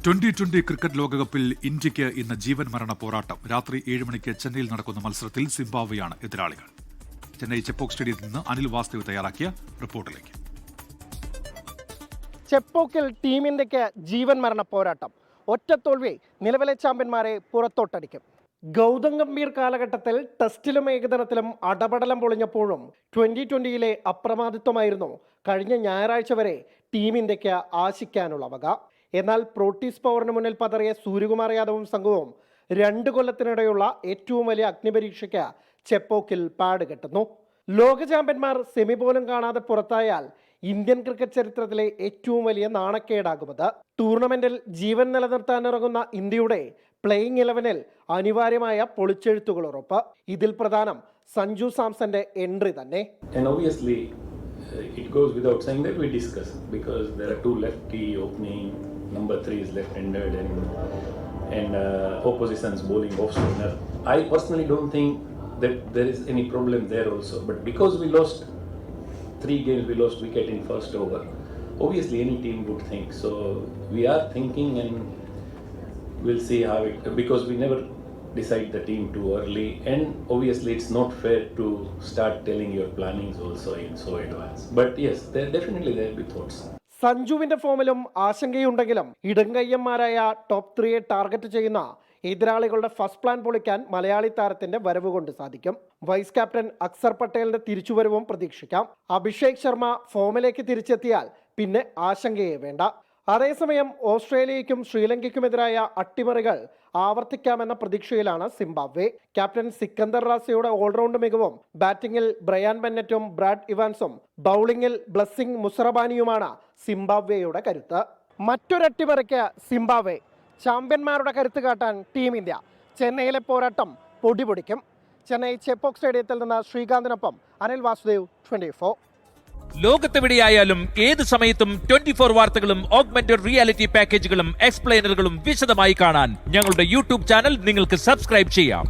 2020 cricket ലോകകപ്പിൽ ഇന്ത്യയ്ക്ക് ഇന്ന് ജീവൻ മരണ പോരാട്ടം. രാത്രി 7 മണിക്ക് ചെന്നൈയിൽ നടക്കുന്ന മത്സരത്തിൽ സിംബാബ്വെയാണ് എതിരാളികൾ. ചെന്നൈ ചെപ്പോക്ക് സ്റ്റേഡിയത്തിൽ നിന്ന് അനിൽ വാസ്തവ് തയ്യാറാക്കിയ റിപ്പോർട്ടിലേക്ക്. ചെപ്പോക്കിൽ ടീം ഇന്ത്യയ്ക്ക് ജീവൻ മരണ പോരാട്ടം. ഒറ്റത്തോൽവി നിലവിലെ ചാമ്പ്യന്മാരെ പുറത്തോട്ടടിക്കും. ഗൗതം ഗംഭീർ കാലഘട്ടത്തിൽ ടെസ്റ്റിലും ഏകദിനത്തിലും അടപടലം പൊളിഞ്ഞപ്പോഴും 2020-ലെ അപ്രമാദിത്വമായിരുന്നു കഴിഞ്ഞ ഞായറാഴ്ച വരെ ടീം ഇന്ത്യയ്ക്ക് ആശിക്കാനുള്ള വക. എന്നാൽ പ്രോട്ടീസ് പവറിന് മുന്നിൽ പതറിയ സൂര്യകുമാർ യാദവും സംഘവും 2 കൊല്ലത്തിനിടെയുള്ള ഏറ്റവും വലിയ അഗ്നിപരീക്ഷയ്ക്ക് ചെപ്പോക്കിൽ പാട് കെട്ടുന്നു. ലോക ചാമ്പ്യന്മാർ സെമി പോലും കാണാതെ പുറത്തായാൽ ഇന്ത്യൻ ക്രിക്കറ്റ് ചരിത്രത്തിലെ ഏറ്റവും വലിയ നാണക്കേടാകുമത്. ടൂർണമെന്റിൽ ജീവൻ നിലനിർത്താനിറങ്ങുന്ന ഇന്ത്യയുടെ പ്ലേയിങ് 11-ൽ അനിവാര്യമായ പൊളിച്ചെഴുത്തുകൾ ഉറപ്പ്. ഇതിൽ പ്രധാനം സഞ്ജു സാംസന്റെ എൻട്രി തന്നെ. It goes without saying that we discuss because there are 2 lefty opening, number 3 is left-handed and opposition's bowling off spinner. I personally don't think that there is any problem there also, but because we lost 3 games, we lost wicket in first over. Obviously any team would think so. We are thinking and we'll see how it, because we never decide the team too early, and obviously it's not fair to start telling your plannings also in so advance, but yes, there will be thoughts. സഞ്ജുവിന്റെ ഫോമിലും ആശങ്കയുണ്ടെങ്കിലും ഇടങ്കയ്യന്മാരായ top 3-യെ target ചെയ്യുന്ന എതിരാളികളുടെ first plan പൊളിക്കാൻ മലയാളി താരത്തിന്റെ വരവ് കൊണ്ട് സാധിക്കും. Vice captain Axar പട്ടേലിന്റെ തിരിച്ചുവരവും പ്രതീക്ഷിക്കാം. അഭിഷേക് ശർമ്മ ഫോമിലേക്ക് തിരിച്ചെത്തിയാൽ പിന്നെ ആശങ്കയെ വേണ്ട. അതേസമയം ഓസ്ട്രേലിയയ്ക്കും ശ്രീലങ്കയ്ക്കുമെതിരായ അട്ടിമറികൾ ആവർത്തിക്കാമെന്ന പ്രതീക്ഷയിലാണ് സിംബാബ്വെ. ക്യാപ്റ്റൻ സിക്കന്ദർ റാസയുടെ ഓൾറൗണ്ട് മികവും ബാറ്റിംഗിൽ ബ്രയാൻ ബെന്നറ്റും ബ്രാഡ് ഇവാൻസും ബൗളിംഗിൽ ബ്ലസ്സിംഗ് മുസറബാനിയുമാണ് സിംബാബ്വെയുടെ കരുത്ത്. മറ്റൊരട്ടിമറിക്ക് സിംബാബ്വെ. ചാമ്പ്യന്മാരുടെ കരുത്ത് കാട്ടാൻ ടീം ഇന്ത്യ. ചെന്നൈയിലെ പോരാട്ടം പൊടിപൊടിക്കും. ചെന്നൈ ചെപ്പോക്ക് സ്റ്റേഡിയത്തിൽ നിന്ന് ശ്രീകാന്തിനൊപ്പം അനിൽ വാസുദേവ്, 24. ലോകത്തെവിടെയായാലും ഏത് സമയത്തും 24 വാർത്തകളും ഓഗ്മെന്റഡ് റിയാലിറ്റി പാക്കേജുകളും എക്സ്പ്ലെയിനറുകളും വിശദമായി കാണാൻ ഞങ്ങളുടെ യൂട്യൂബ് ചാനൽ നിങ്ങൾക്ക് സബ്സ്ക്രൈബ് ചെയ്യാം.